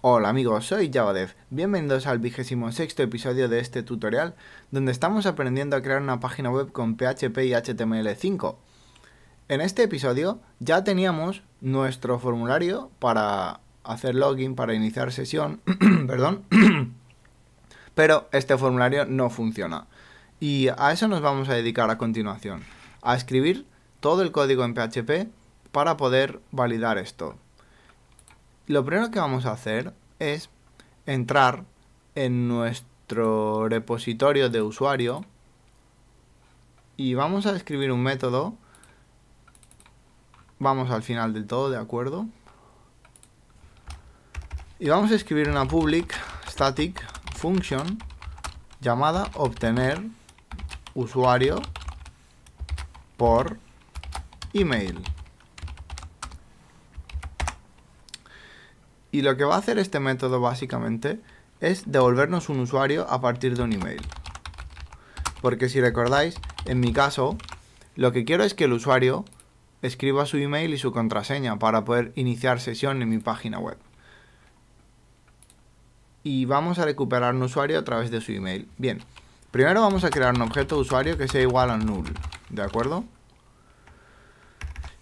Hola amigos, soy JavaDev. Bienvenidos al 26º episodio de este tutorial, donde estamos aprendiendo a crear una página web con PHP y HTML5. En este episodio ya teníamos nuestro formulario para hacer login, para iniciar sesión, perdón, pero este formulario no funciona. Y a eso nos vamos a dedicar a continuación, a escribir todo el código en PHP para poder validar esto. Lo primero que vamos a hacer es entrar en nuestro repositorio de usuario y vamos a escribir un método. Vamos al final del todo, ¿de acuerdo? Y vamos a escribir una public static function llamada obtener usuario por email. Y lo que va a hacer este método básicamente es devolvernos un usuario a partir de un email. Porque si recordáis, en mi caso, lo que quiero es que el usuario escriba su email y su contraseña para poder iniciar sesión en mi página web. Y vamos a recuperar un usuario a través de su email. Bien, primero vamos a crear un objeto de usuario que sea igual a null, ¿de acuerdo?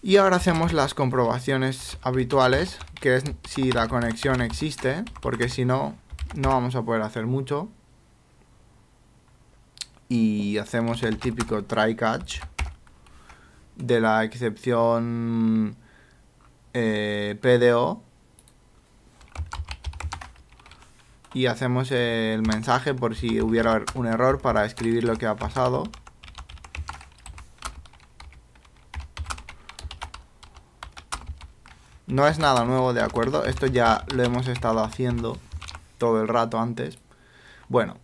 Y ahora hacemos las comprobaciones habituales, que es si la conexión existe, porque si no, no vamos a poder hacer mucho. Y hacemos el típico try catch de la excepción PDO. Y hacemos el mensaje por si hubiera un error para escribir lo que ha pasado. No es nada nuevo, ¿de acuerdo? Esto ya lo hemos estado haciendo todo el rato antes. Bueno,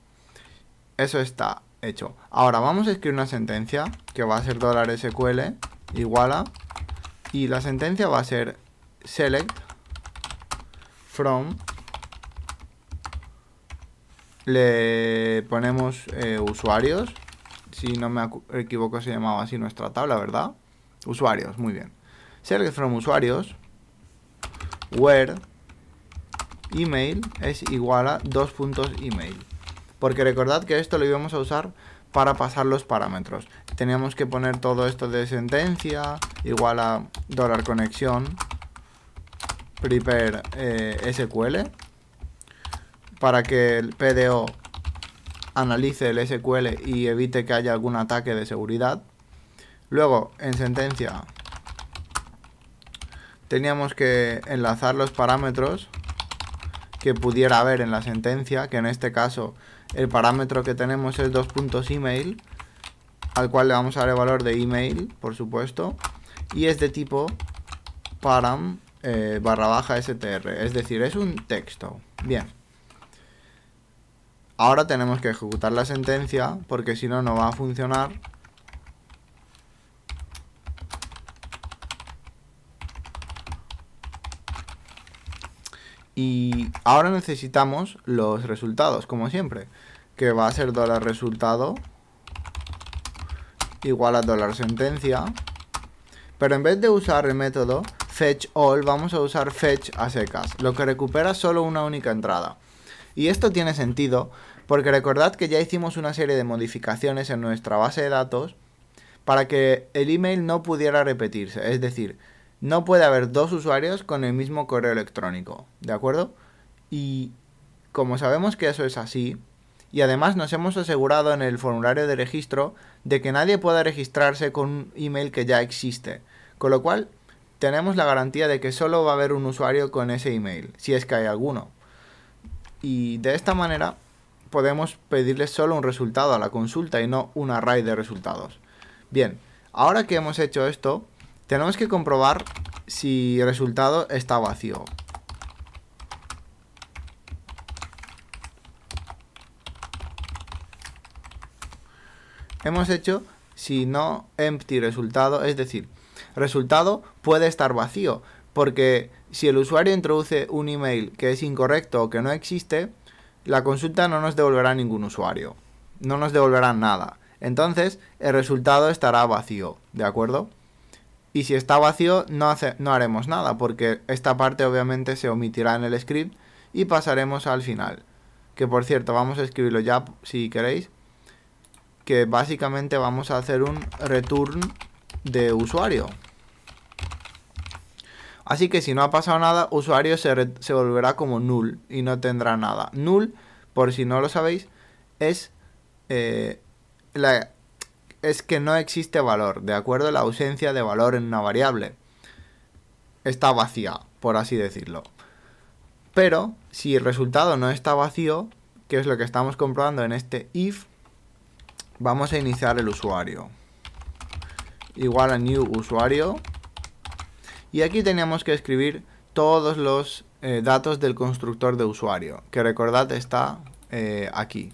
eso está hecho. Ahora vamos a escribir una sentencia que va a ser $SQL igual a... Y la sentencia va a ser select from... Le ponemos usuarios. Si no me equivoco se llamaba así nuestra tabla, ¿verdad? Usuarios, muy bien. Select from usuarios where email es igual a email, porque recordad que esto lo íbamos a usar para pasar los parámetros. Teníamos que poner todo esto de sentencia igual a $conexión prepare SQL para que el PDO analice el SQL y evite que haya algún ataque de seguridad. Luego en sentencia teníamos que enlazar los parámetros que pudiera haber en la sentencia, que en este caso el parámetro que tenemos es .email, al cual le vamos a dar el valor de email, por supuesto, y es de tipo param /str, es decir, es un texto. Bien. Ahora tenemos que ejecutar la sentencia, porque si no, no va a funcionar. Y ahora necesitamos los resultados, como siempre, que va a ser $resultado igual a $sentencia. Pero en vez de usar el método fetchAll, vamos a usar fetch a secas, lo que recupera solo una única entrada. Y esto tiene sentido porque recordad que ya hicimos una serie de modificaciones en nuestra base de datos para que el email no pudiera repetirse, es decir, no puede haber dos usuarios con el mismo correo electrónico, ¿de acuerdo? Y como sabemos que eso es así, y además nos hemos asegurado en el formulario de registro de que nadie pueda registrarse con un email que ya existe, con lo cual tenemos la garantía de que solo va a haber un usuario con ese email, si es que hay alguno. Y de esta manera podemos pedirle solo un resultado a la consulta y no un array de resultados. Bien, ahora que hemos hecho esto, tenemos que comprobar si el resultado está vacío. Hemos hecho si no empty resultado, es decir, resultado puede estar vacío, porque si el usuario introduce un email que es incorrecto o que no existe, la consulta no nos devolverá ningún usuario, no nos devolverá nada. Entonces el resultado estará vacío, ¿de acuerdo? Y si está vacío no haremos nada, porque esta parte obviamente se omitirá en el script y pasaremos al final. Que por cierto, vamos a escribirlo ya si queréis. Que básicamente vamos a hacer un return de usuario. Así que si no ha pasado nada, usuario se volverá como null y no tendrá nada. Null, por si no lo sabéis, es que no existe valor, ¿de acuerdo? La ausencia de valor en una variable. Está vacía, por así decirlo. Pero si el resultado no está vacío, que es lo que estamos comprobando en este if, vamos a iniciar el usuario. Igual a new usuario. Y aquí teníamos que escribir todos los datos del constructor de usuario, que recordad está aquí.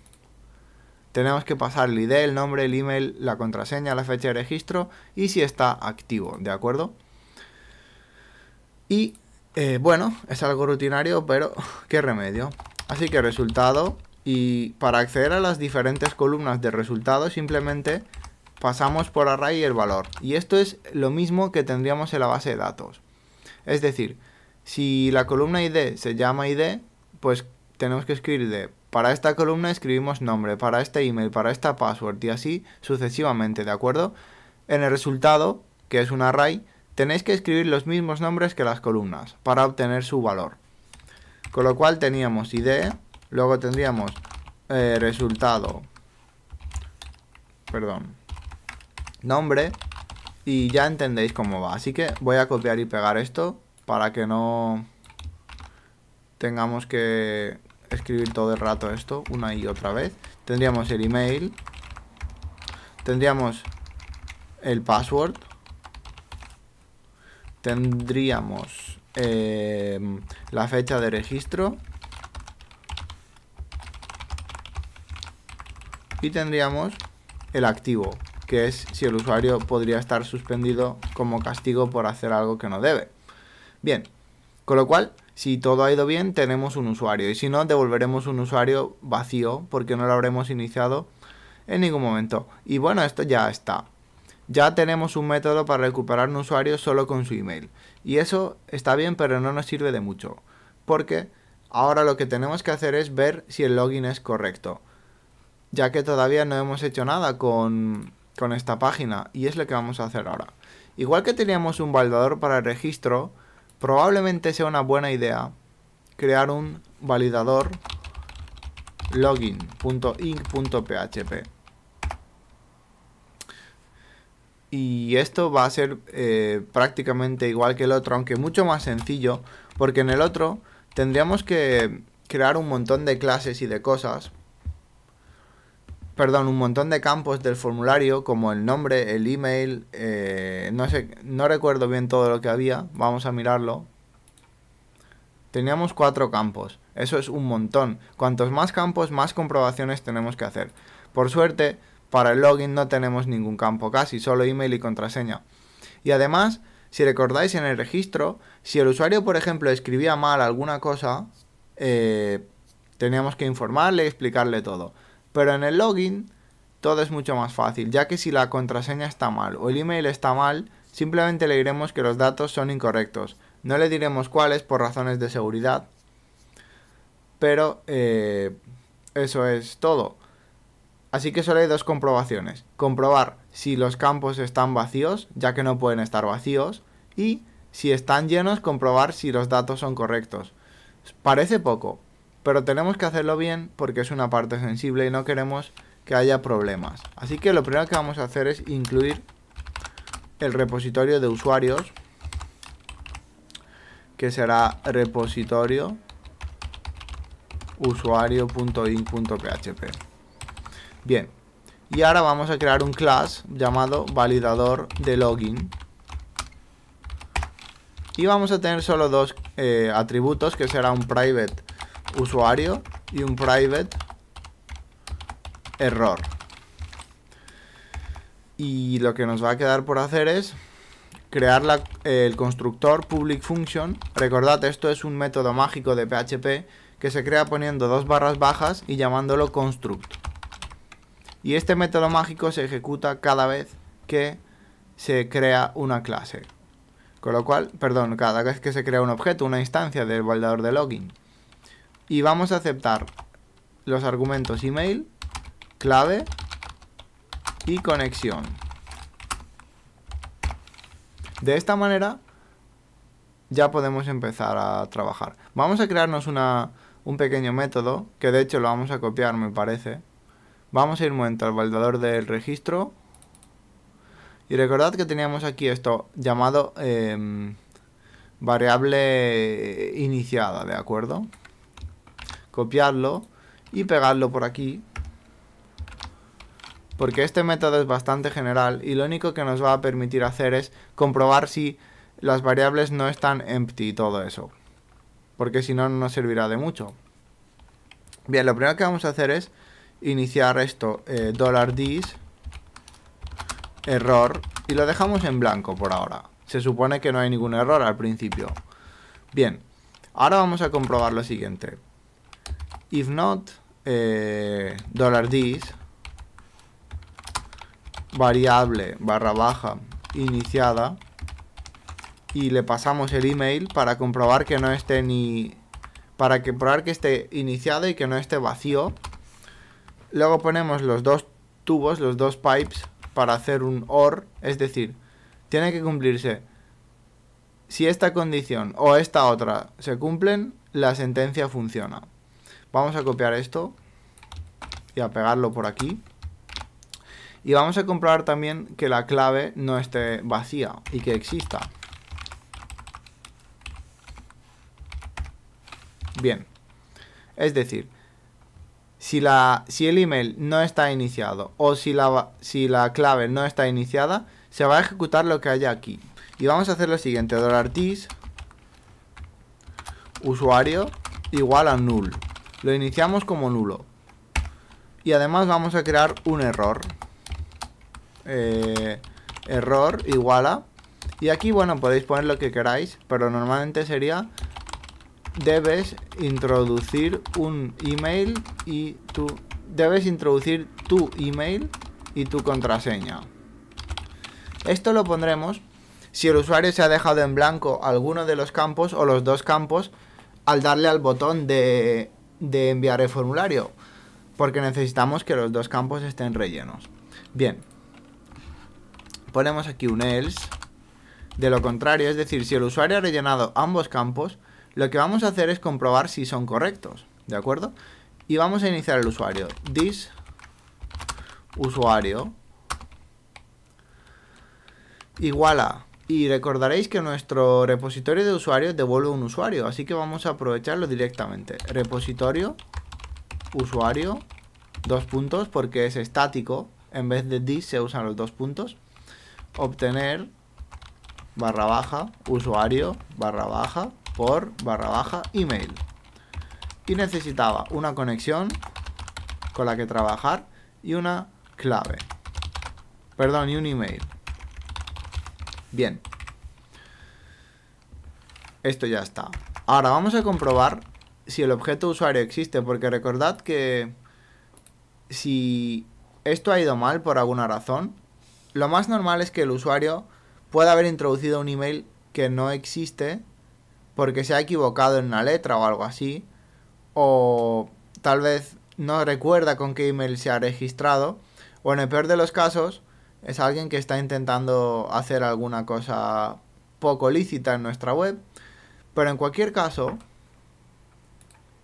Tenemos que pasar el ID, el nombre, el email, la contraseña, la fecha de registro y si está activo, ¿de acuerdo? Y bueno, es algo rutinario, pero qué remedio. Así que resultado, y para acceder a las diferentes columnas de resultado simplemente pasamos por array el valor. Y esto es lo mismo que tendríamos en la base de datos. Es decir, si la columna ID se llama ID, pues tenemos que escribir ID. Para esta columna escribimos nombre, para este email, para esta password y así sucesivamente, ¿de acuerdo? En el resultado, que es un array, tenéis que escribir los mismos nombres que las columnas para obtener su valor. Con lo cual teníamos ID, luego tendríamos resultado, nombre, y ya entendéis cómo va. Así que voy a copiar y pegar esto para que no tengamos que escribir todo el rato esto una y otra vez. Tendríamos el email, tendríamos el password, tendríamos la fecha de registro y tendríamos el activo, que es si el usuario podría estar suspendido como castigo por hacer algo que no debe. Bien, con lo cual, si todo ha ido bien, tenemos un usuario. Y si no, devolveremos un usuario vacío porque no lo habremos iniciado en ningún momento. Y bueno, esto ya está. Ya tenemos un método para recuperar un usuario solo con su email. Y eso está bien, pero no nos sirve de mucho. Porque ahora lo que tenemos que hacer es ver si el login es correcto. Ya que todavía no hemos hecho nada con esta página. Y es lo que vamos a hacer ahora. Igual que teníamos un validador para el registro, probablemente sea una buena idea crear un validador login.inc.php. Y esto va a ser prácticamente igual que el otro, aunque mucho más sencillo, porque en el otro tendríamos que crear un montón de clases y de cosas. Perdón, un montón de campos del formulario, como el nombre, el email, no sé, no recuerdo bien todo lo que había, vamos a mirarlo. Teníamos 4 campos, eso es un montón. Cuantos más campos, más comprobaciones tenemos que hacer. Por suerte, para el login no tenemos ningún campo casi, solo email y contraseña. Y además, si recordáis en el registro, si el usuario, por ejemplo, escribía mal alguna cosa, teníamos que informarle y explicarle todo. Pero en el login todo es mucho más fácil, ya que si la contraseña está mal o el email está mal, simplemente le diremos que los datos son incorrectos. No le diremos cuáles por razones de seguridad, pero eso es todo. Así que solo hay 2 comprobaciones. Comprobar si los campos están vacíos, ya que no pueden estar vacíos, y si están llenos, comprobar si los datos son correctos. Parece poco, pero tenemos que hacerlo bien porque es una parte sensible y no queremos que haya problemas. Así que lo primero que vamos a hacer es incluir el repositorio de usuarios, que será repositorio usuario.inc.php. Bien, y ahora vamos a crear un class llamado validador de login. Y vamos a tener solo 2 atributos, que será un private usuario y un private error. Y lo que nos va a quedar por hacer es crear el constructor public function. Recordad, esto es un método mágico de PHP que se crea poniendo 2 barras bajas y llamándolo construct. Y este método mágico se ejecuta cada vez que se crea una clase. Con lo cual, perdón, cada vez que se crea un objeto, una instancia del validador de login. y vamos a aceptar los argumentos email, clave y conexión. De esta manera ya podemos empezar a trabajar. Vamos a crearnos un pequeño método, que de hecho lo vamos a copiar, me parece. Vamos a ir un momento al validador del registro. Y recordad que teníamos aquí esto llamado variable iniciada, ¿de acuerdo? Copiarlo y pegarlo por aquí. Porque este método es bastante general y lo único que nos va a permitir hacer es comprobar si las variables no están empty y todo eso. Porque si no, no nos servirá de mucho. Bien, lo primero que vamos a hacer es iniciar esto, $this error, y lo dejamos en blanco por ahora. Se supone que no hay ningún error al principio. Bien, ahora vamos a comprobar lo siguiente. If not, $this variable / iniciada, y le pasamos el email para comprobar que no esté para comprobar que esté iniciado y que no esté vacío. Luego ponemos los dos tubos, los dos pipes, para hacer un OR, es decir, tiene que cumplirse. Si esta condición o esta otra se cumplen, la sentencia funciona. Vamos a copiar esto y a pegarlo por aquí. Y vamos a comprobar también que la clave no esté vacía y que exista. Bien. Es decir, si el email no está iniciado o si la clave no está iniciada, se va a ejecutar lo que haya aquí. Y vamos a hacer lo siguiente. $this usuario igual a null. Lo iniciamos como nulo. Y además vamos a crear un error. Error igual a, y aquí bueno, podéis poner lo que queráis, pero normalmente sería: debes introducir un email y debes introducir tu email y tu contraseña. Esto lo pondremos si el usuario se ha dejado en blanco alguno de los campos o los dos campos al darle al botón de enviar el formulario, porque necesitamos que los dos campos estén rellenos. Bien, ponemos aquí un else. De lo contrario, es decir, si el usuario ha rellenado ambos campos, lo que vamos a hacer es comprobar si son correctos, ¿de acuerdo? Y vamos a iniciar el usuario. This usuario igual a, y recordaréis que nuestro repositorio de usuario devuelve un usuario, así que vamos a aprovecharlo directamente. Repositorio usuario, dos puntos, porque es estático, en vez de this se usan los dos puntos. Obtener / usuario / por / email. Y necesitaba una conexión con la que trabajar y una clave. Perdón, y un email. Bien. Esto ya está. Ahora vamos a comprobar si el objeto usuario existe, porque recordad que si esto ha ido mal por alguna razón, lo más normal es que el usuario pueda haber introducido un email que no existe porque se ha equivocado en una letra o algo así, o tal vez no recuerda con qué email se ha registrado, o en el peor de los casos es alguien que está intentando hacer alguna cosa poco lícita en nuestra web. Pero en cualquier caso,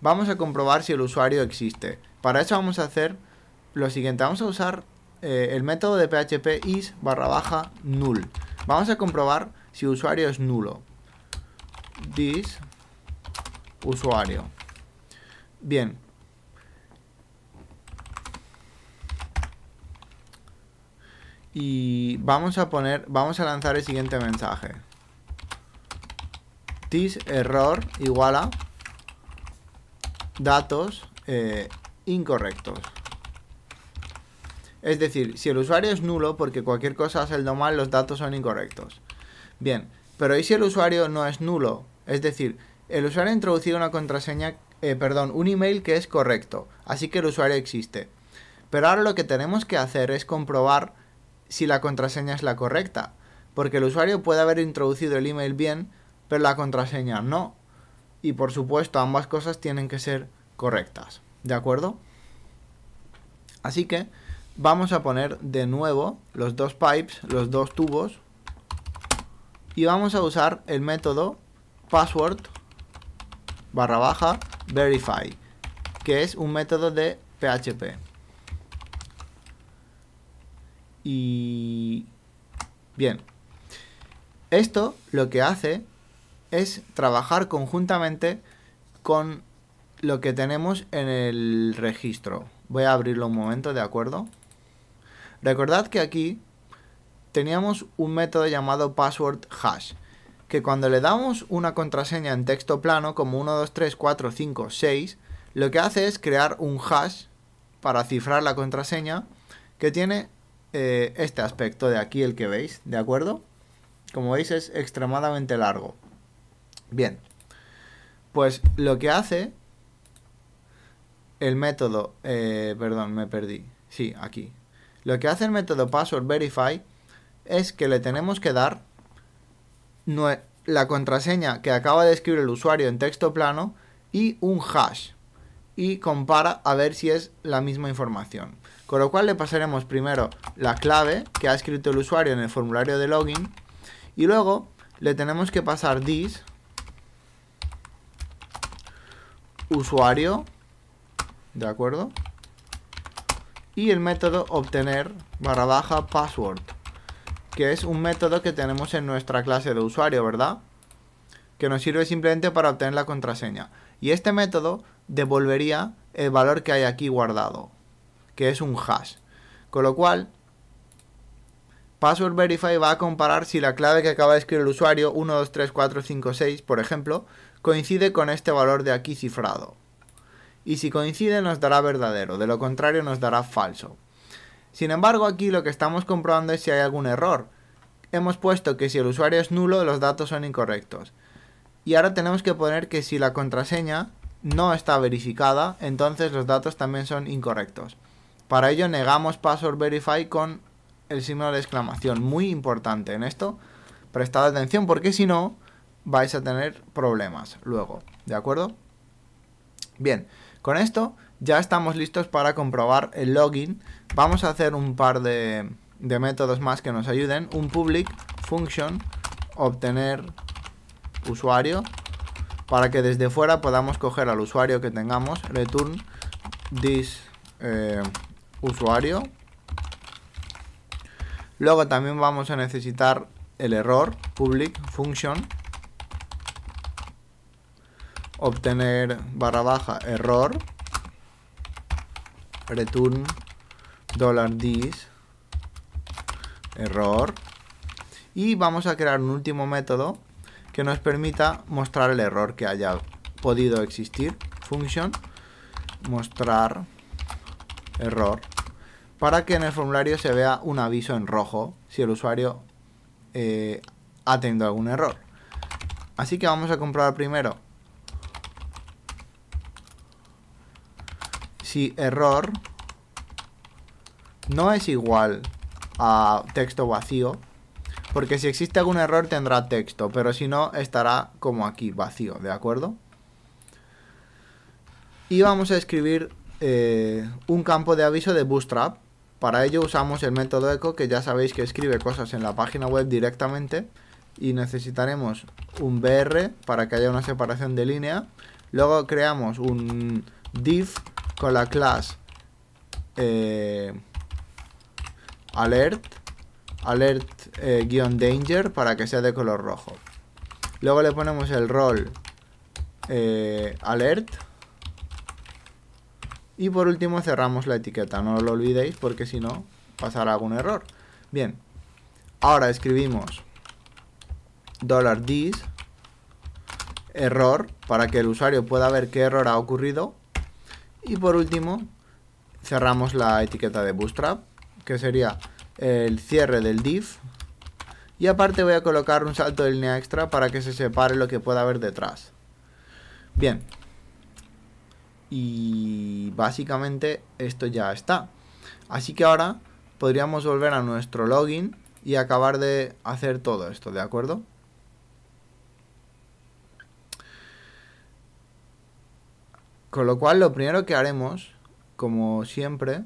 vamos a comprobar si el usuario existe. Para eso vamos a hacer lo siguiente. Vamos a usar el método de PHP is / null. Vamos a comprobar si usuario es nulo. This usuario. Bien. Y vamos a lanzar el siguiente mensaje. This error igual a datos incorrectos. Es decir, si el usuario es nulo, porque cualquier cosa ha salido mal, los datos son incorrectos. Bien, pero ¿y si el usuario no es nulo? Es decir, el usuario ha introducido una contraseña, un email que es correcto, así que el usuario existe. Pero ahora lo que tenemos que hacer es comprobar si la contraseña es la correcta, porque el usuario puede haber introducido el email bien, pero la contraseña no. y por supuesto ambas cosas tienen que ser correctas, ¿de acuerdo? Así que vamos a poner de nuevo los dos pipes, los dos tubos, y vamos a usar el método password / verify, que es un método de PHP. Y bien, esto lo que hace es trabajar conjuntamente con lo que tenemos en el registro. Voy a abrirlo un momento, ¿de acuerdo? Recordad que aquí teníamos un método llamado password hash, que cuando le damos una contraseña en texto plano, como 1, 2, 3, 4, 5, 6, lo que hace es crear un hash para cifrar la contraseña que tiene este aspecto de aquí, el que veis, ¿de acuerdo? Como veis es extremadamente largo. Bien, pues lo que hace el método, perdón, me perdí, sí, aquí. Lo que hace el método password verify es que le tenemos que dar la contraseña que acaba de escribir el usuario en texto plano y un hash, y compara a ver si es la misma información. Con lo cual le pasaremos primero la clave que ha escrito el usuario en el formulario de login, y luego le tenemos que pasar this usuario, ¿de acuerdo? Y el método obtener / password, que es un método que tenemos en nuestra clase de usuario, ¿verdad? Que nos sirve simplemente para obtener la contraseña. Y este método devolvería el valor que hay aquí guardado, que es un hash. Con lo cual, password verify va a comparar si la clave que acaba de escribir el usuario, 1, 2, 3, 4, 5, 6, por ejemplo, coincide con este valor de aquí cifrado. Y si coincide nos dará verdadero, de lo contrario nos dará falso. Sin embargo, aquí lo que estamos comprobando es si hay algún error. Hemos puesto que si el usuario es nulo, los datos son incorrectos. Y ahora tenemos que poner que si la contraseña no está verificada, entonces los datos también son incorrectos. Para ello negamos password verify con el signo de exclamación. Muy importante en esto, prestad atención porque si no vais a tener problemas luego, ¿de acuerdo? Bien, con esto ya estamos listos para comprobar el login. Vamos a hacer un par de métodos más que nos ayuden. Un public function obtener usuario, para que desde fuera podamos coger al usuario que tengamos, return this usuario. Luego también vamos a necesitar el error, public function obtener / error, return $this error, y vamos a crear un último método que nos permita mostrar el error que haya podido existir, function mostrar error, para que en el formulario se vea un aviso en rojo si el usuario ha tenido algún error. Así que vamos a comprobar primero si error no es igual a texto vacío, porque si existe algún error tendrá texto, pero si no estará como aquí, vacío, ¿de acuerdo? Y vamos a escribir un campo de aviso de Bootstrap. Para ello usamos el método echo, que ya sabéis que escribe cosas en la página web directamente, y necesitaremos un br para que haya una separación de línea. Luego creamos un div con la clase alert-danger para que sea de color rojo. Luego le ponemos el rol alert, y por último cerramos la etiqueta. No lo olvidéis porque si no pasará algún error. Bien, ahora escribimos $this error para que el usuario pueda ver qué error ha ocurrido, y por último cerramos la etiqueta de Bootstrap, que sería el cierre del div, y aparte voy a colocar un salto de línea extra para que se separe lo que pueda haber detrás. Bien, y básicamente esto ya está. Así que ahora podríamos volver a nuestro login y acabar de hacer todo esto, ¿de acuerdo? Con lo cual, lo primero que haremos, como siempre,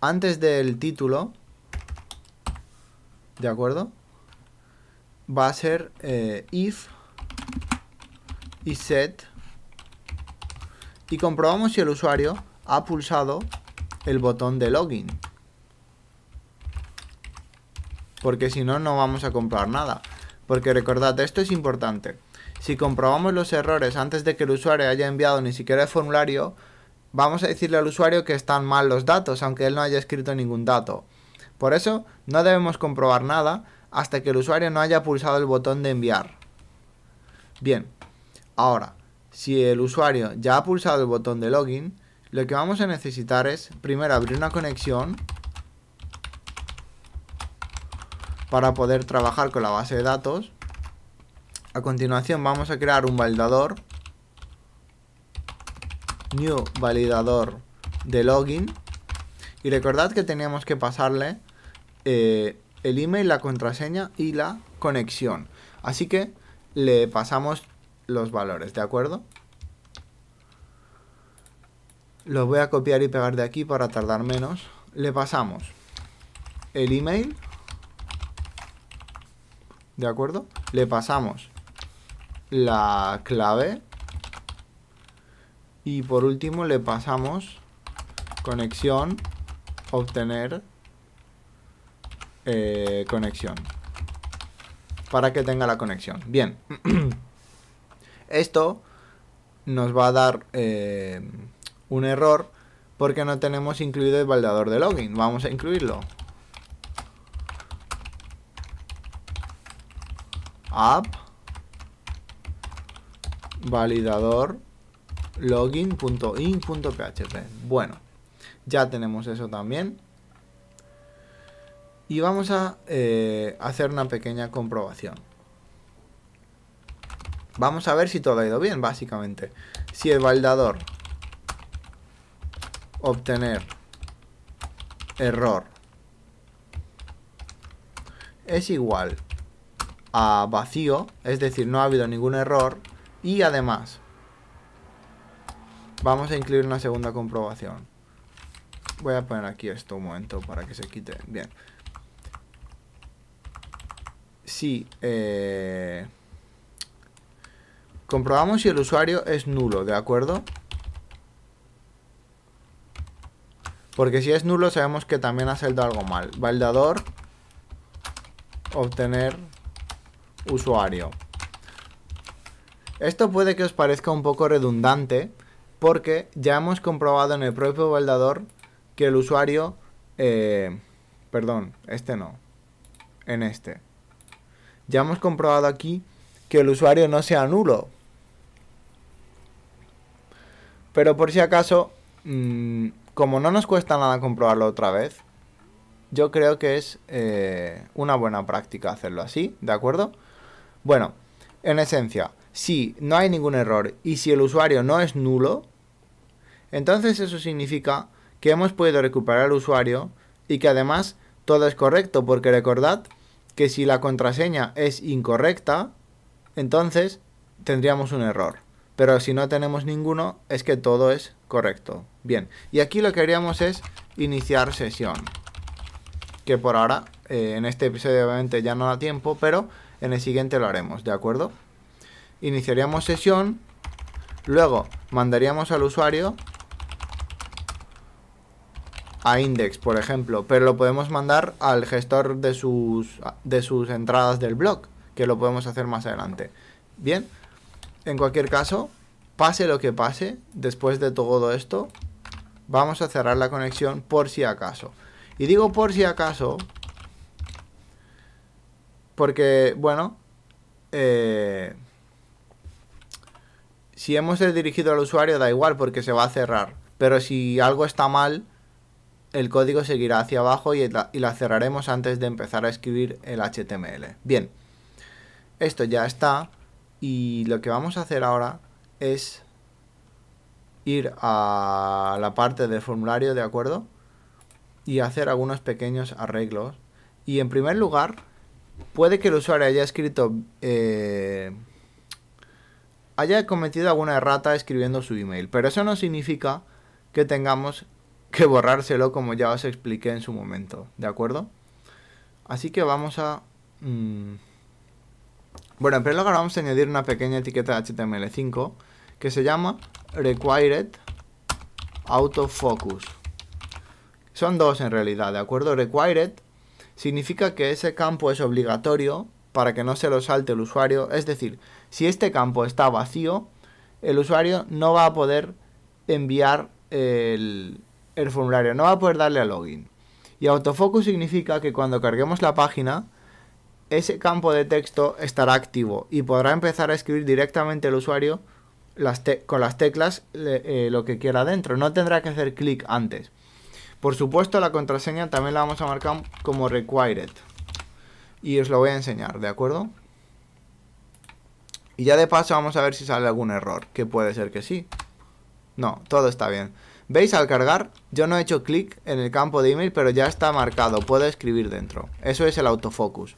antes del título, ¿de acuerdo? Va a ser if y set, y comprobamos si el usuario ha pulsado el botón de login, porque si no, no vamos a comprobar nada. Porque recordad, esto es importante. Si comprobamos los errores antes de que el usuario haya enviado ni siquiera el formulario, vamos a decirle al usuario que están mal los datos, aunque él no haya escrito ningún dato. Por eso, no debemos comprobar nada hasta que el usuario no haya pulsado el botón de enviar. Bien, ahora, si el usuario ya ha pulsado el botón de login, lo que vamos a necesitar es primero abrir una conexión para poder trabajar con la base de datos. A continuación vamos a crear un validador, new validador de login, y recordad que teníamos que pasarle el email, la contraseña y la conexión. Así que le pasamos los valores, ¿de acuerdo? Los voy a copiar y pegar de aquí para tardar menos. Le pasamos el email, ¿de acuerdo? Le pasamos la clave y por último le pasamos conexión, obtener conexión, para que tenga la conexión. Bien, esto nos va a dar un error porque no tenemos incluido el validador de login. Vamos a incluirlo. App validador login.in.php. Bueno, ya tenemos eso también. Y vamos a hacer una pequeña comprobación. Vamos a ver si todo ha ido bien, básicamente. Si el validador obtener error es igual a vacío, es decir, no ha habido ningún error, y además vamos a incluir una segunda comprobación. Voy a poner aquí esto un momento para que se quite. Bien. Si comprobamos si el usuario es nulo, ¿de acuerdo? Porque si es nulo sabemos que también ha salido algo mal. Validador obtener usuario. Esto puede que os parezca un poco redundante, porque ya hemos comprobado en el propio validador que el usuario... perdón, este no. En este. Ya hemos comprobado aquí que el usuario no sea nulo. Pero por si acaso, como no nos cuesta nada comprobarlo otra vez, yo creo que es una buena práctica hacerlo así, ¿de acuerdo? Bueno, en esencia, si no hay ningún error y si el usuario no es nulo, entonces eso significa que hemos podido recuperar al usuario y que además todo es correcto, porque recordad que si la contraseña es incorrecta, entonces tendríamos un error. Pero si no tenemos ninguno, es que todo es correcto. Bien, y aquí lo que haríamos es iniciar sesión. Que por ahora, en este episodio obviamente ya no da tiempo, pero en el siguiente lo haremos, ¿de acuerdo? Iniciaríamos sesión, luego mandaríamos al usuario a index, por ejemplo, pero lo podemos mandar al gestor de sus entradas del blog, que lo podemos hacer más adelante. Bien, en cualquier caso, pase lo que pase, después de todo esto, vamos a cerrar la conexión por si acaso. Y digo por si acaso, porque, bueno, si hemos dirigido al usuario da igual porque se va a cerrar, pero si algo está mal, el código seguirá hacia abajo y la cerraremos antes de empezar a escribir el HTML. Bien, esto ya está y lo que vamos a hacer ahora es ir a la parte del formulario, ¿de acuerdo? Y hacer algunos pequeños arreglos. Y en primer lugar, puede que el usuario haya escrito haya cometido alguna errata escribiendo su email, pero eso no significa que tengamos que borrárselo, como ya os expliqué en su momento, ¿de acuerdo? Así que vamos a... Bueno, en primer lugar vamos a añadir una pequeña etiqueta de HTML5 que se llama Required Autofocus. Son dos en realidad, ¿de acuerdo? Required significa que ese campo es obligatorio para que no se lo salte el usuario. Es decir, si este campo está vacío, el usuario no va a poder enviar el formulario, no va a poder darle a login. Y autofocus significa que cuando carguemos la página, ese campo de texto estará activo y podrá empezar a escribir directamente el usuario con las teclas lo que quiera dentro. No tendrá que hacer clic antes. Por supuesto, la contraseña también la vamos a marcar como required. Y os lo voy a enseñar, ¿de acuerdo? Y ya de paso vamos a ver si sale algún error, que puede ser que sí. No, todo está bien. ¿Veis? Al cargar, yo no he hecho clic en el campo de email, pero ya está marcado, puedo escribir dentro. Eso es el autofocus.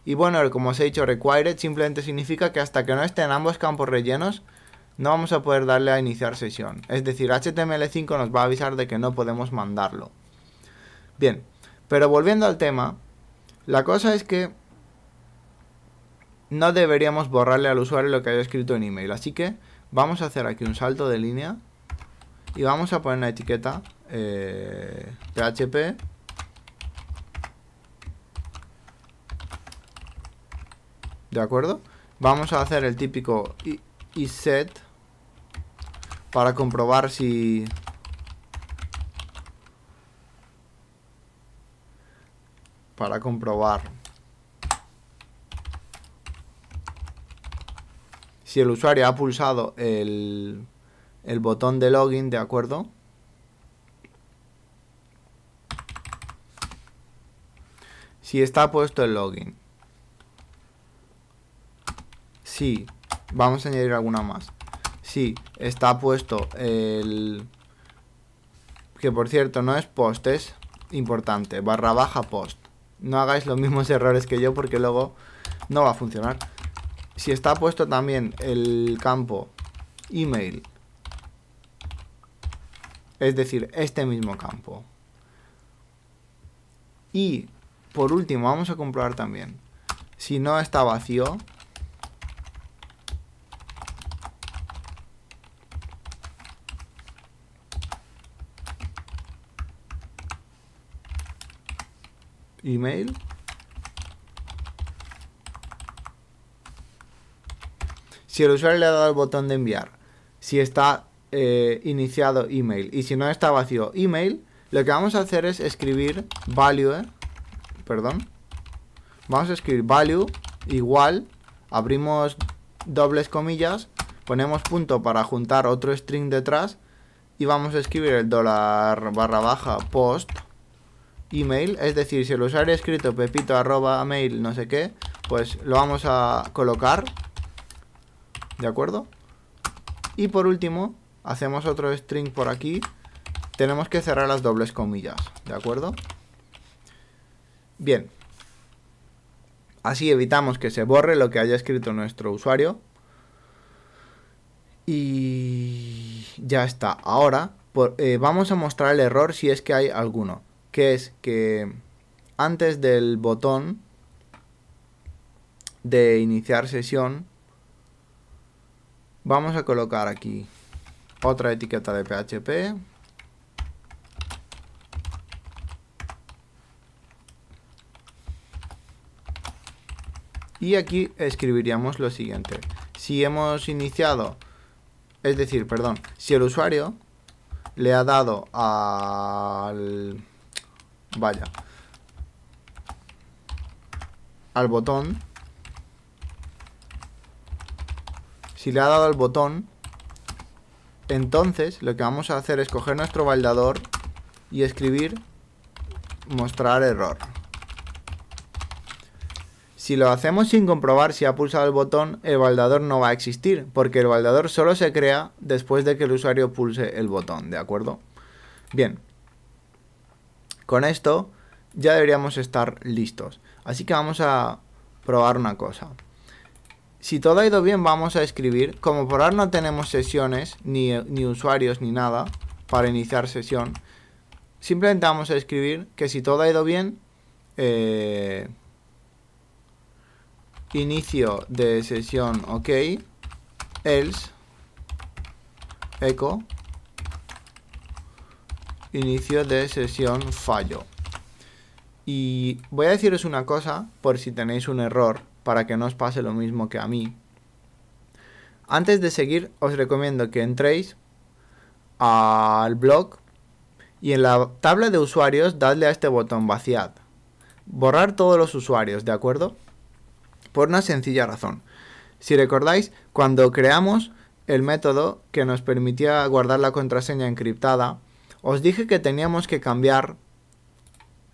Y bueno, como os he dicho, required simplemente significa que hasta que no estén ambos campos rellenos, no vamos a poder darle a iniciar sesión. Es decir, HTML5 nos va a avisar de que no podemos mandarlo. Bien, pero volviendo al tema, la cosa es que no deberíamos borrarle al usuario lo que haya escrito en email. Así que vamos a hacer aquí un salto de línea y vamos a poner una etiqueta PHP ¿de acuerdo? Vamos a hacer el típico isSet para comprobar si el usuario ha pulsado el botón de login, ¿de acuerdo? Si está puesto el login. Sí, vamos a añadir alguna más. Sí, está puesto el... que por cierto no es post, es importante, /post. No hagáis los mismos errores que yo porque luego no va a funcionar. Si está puesto también el campo email, es decir, este mismo campo. Y por último vamos a comprobar también si no está vacío. Email. Si el usuario le ha dado el botón de enviar, si está iniciado email y si no está vacío email, lo que vamos a hacer es escribir value, vamos a escribir value igual, abrimos dobles comillas, ponemos punto para juntar otro string detrás y vamos a escribir el $post email, es decir, si el usuario ha escrito pepito@mail no sé qué, pues lo vamos a colocar, ¿de acuerdo? Y por último, hacemos otro string por aquí, tenemos que cerrar las dobles comillas, ¿de acuerdo? Bien, así evitamos que se borre lo que haya escrito nuestro usuario. Y ya está. Ahora vamos a mostrar el error si es que hay alguno, que es que antes del botón de iniciar sesión vamos a colocar aquí otra etiqueta de PHP y aquí escribiríamos lo siguiente: si hemos iniciado, es decir, perdón, si el usuario le ha dado al botón, si le ha dado al botón, entonces lo que vamos a hacer es coger nuestro validador y escribir mostrar error. Si lo hacemos sin comprobar si ha pulsado el botón, el validador no va a existir, porque el validador solo se crea después de que el usuario pulse el botón, ¿de acuerdo? Bien, con esto ya deberíamos estar listos. Así que vamos a probar una cosa. si todo ha ido bien, vamos a escribir, como por ahora no tenemos sesiones, ni usuarios, ni nada, para iniciar sesión, simplemente vamos a escribir que si todo ha ido bien, inicio de sesión ok, else, echo, inicio de sesión fallo. Y voy a deciros una cosa, por si tenéis un error, para que no os pase lo mismo que a mí. Antes de seguir, os recomiendo que entréis al blog y en la tabla de usuarios dadle a este botón vaciad. Borrar todos los usuarios, ¿de acuerdo? Por una sencilla razón. Si recordáis, cuando creamos el método que nos permitía guardar la contraseña encriptada, os dije que teníamos que cambiar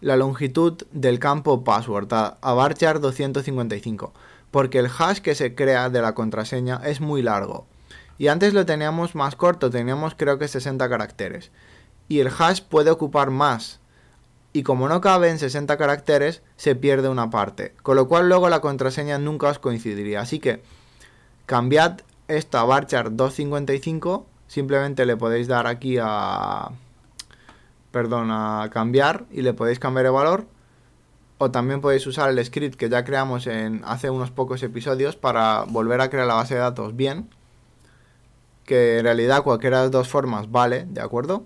la longitud del campo password a varchar 255, porque el hash que se crea de la contraseña es muy largo. Y antes lo teníamos más corto, teníamos creo que 60 caracteres. Y el hash puede ocupar más. Y como no cabe en 60 caracteres, se pierde una parte. Con lo cual luego la contraseña nunca os coincidiría. Así que cambiad esto a varchar 255. Simplemente le podéis dar aquí a cambiar y le podéis cambiar el valor. O también podéis usar el script que ya creamos hace unos pocos episodios para volver a crear la base de datos bien. Que en realidad cualquiera de las dos formas vale, ¿de acuerdo?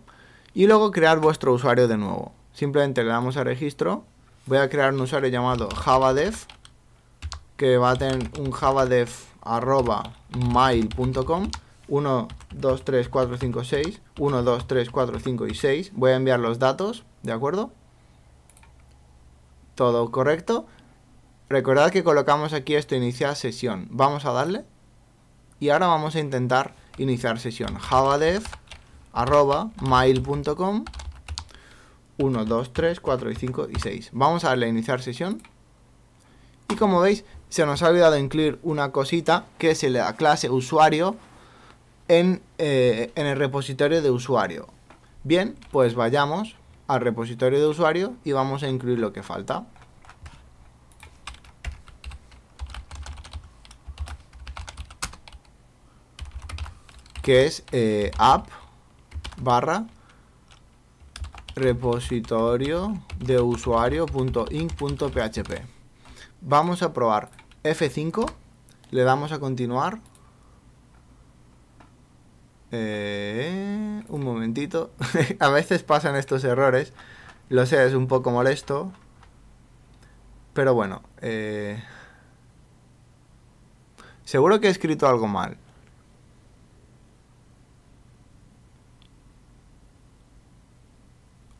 Y luego crear vuestro usuario de nuevo. Simplemente le damos a registro. Voy a crear un usuario llamado javadev, que va a tener un javadev@mail.com. 1, 2, 3, 4, 5, 6. 1, 2, 3, 4, 5 y 6. Voy a enviar los datos, ¿de acuerdo? Todo correcto. Recordad que colocamos aquí esto, iniciar sesión. Vamos a darle. Y ahora vamos a intentar iniciar sesión. javadev@mail.com. 1, 2, 3, 4, 5 y 6. Vamos a darle a iniciar sesión. Y como veis, se nos ha olvidado incluir una cosita, que es la clase usuario en el repositorio de usuario. Bien, pues vayamos al repositorio de usuario y vamos a incluir lo que falta. Que es app barra repositorio de usuario.inc.php. Vamos a probar F5, le damos a continuar. Un momentito. A veces pasan estos errores, lo sé, es un poco molesto, pero bueno, seguro que he escrito algo mal.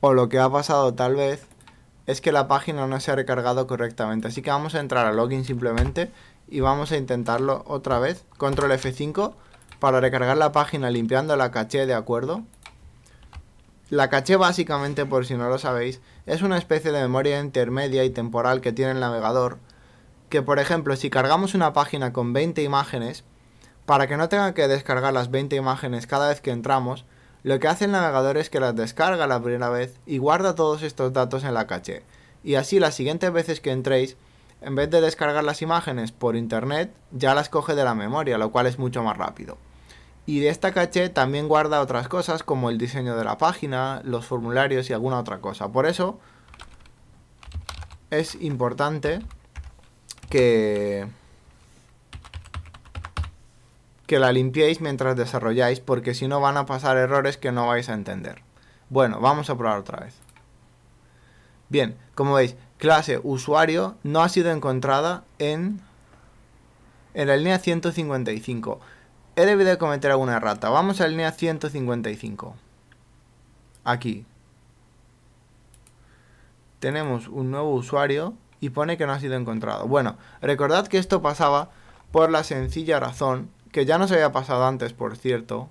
O lo que ha pasado tal vez es que la página no se ha recargado correctamente. Así que vamos a entrar a login simplemente y vamos a intentarlo otra vez. Control F5 para recargar la página limpiando la caché, ¿de acuerdo? La caché básicamente, por si no lo sabéis, es una especie de memoria intermedia y temporal que tiene el navegador. Que por ejemplo, si cargamos una página con 20 imágenes, para que no tenga que descargar las 20 imágenes cada vez que entramos, lo que hace el navegador es que las descarga la primera vez y guarda todos estos datos en la caché. Y así las siguientes veces que entréis, en vez de descargar las imágenes por internet, ya las coge de la memoria, lo cual es mucho más rápido. Y de esta caché también guarda otras cosas como el diseño de la página, los formularios y alguna otra cosa. Por eso es importante que la limpiéis mientras desarrolláis, porque si no van a pasar errores que no vais a entender. Bueno, vamos a probar otra vez. Bien, como veis, clase usuario no ha sido encontrada en la línea 155. He debido de cometer alguna errata. Vamos a la línea 155. Aquí. Tenemos un nuevo usuario y pone que no ha sido encontrado. Bueno, recordad que esto pasaba por la sencilla razón, que ya nos había pasado antes, por cierto.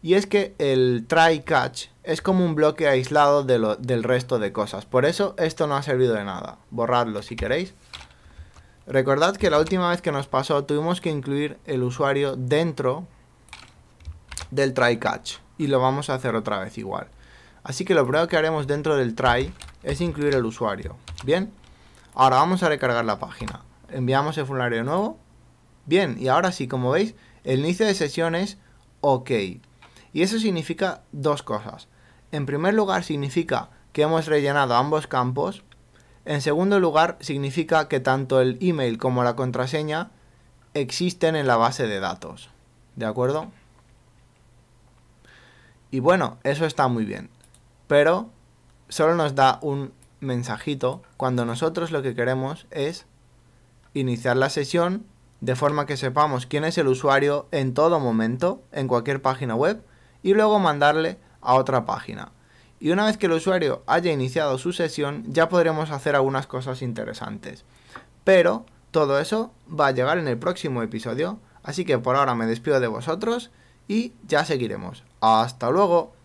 Y es que el try catch es como un bloque aislado del resto de cosas. Por eso esto no ha servido de nada. Borradlo si queréis. Recordad que la última vez que nos pasó tuvimos que incluir el usuario dentro del try catch. Y lo vamos a hacer otra vez igual. Así que lo primero que haremos dentro del try es incluir el usuario. Bien. Ahora vamos a recargar la página. enviamos el formulario de nuevo. Bien, y ahora sí, como veis, el inicio de sesión es OK. Y eso significa dos cosas. En primer lugar, significa que hemos rellenado ambos campos. En segundo lugar, significa que tanto el email como la contraseña existen en la base de datos. ¿De acuerdo? Y bueno, eso está muy bien. Pero solo nos da un mensajito cuando nosotros lo que queremos es iniciar la sesión de forma que sepamos quién es el usuario en todo momento, en cualquier página web, y luego mandarle a otra página. Y una vez que el usuario haya iniciado su sesión, ya podremos hacer algunas cosas interesantes. Pero todo eso va a llegar en el próximo episodio, así que por ahora me despido de vosotros y ya seguiremos. ¡Hasta luego!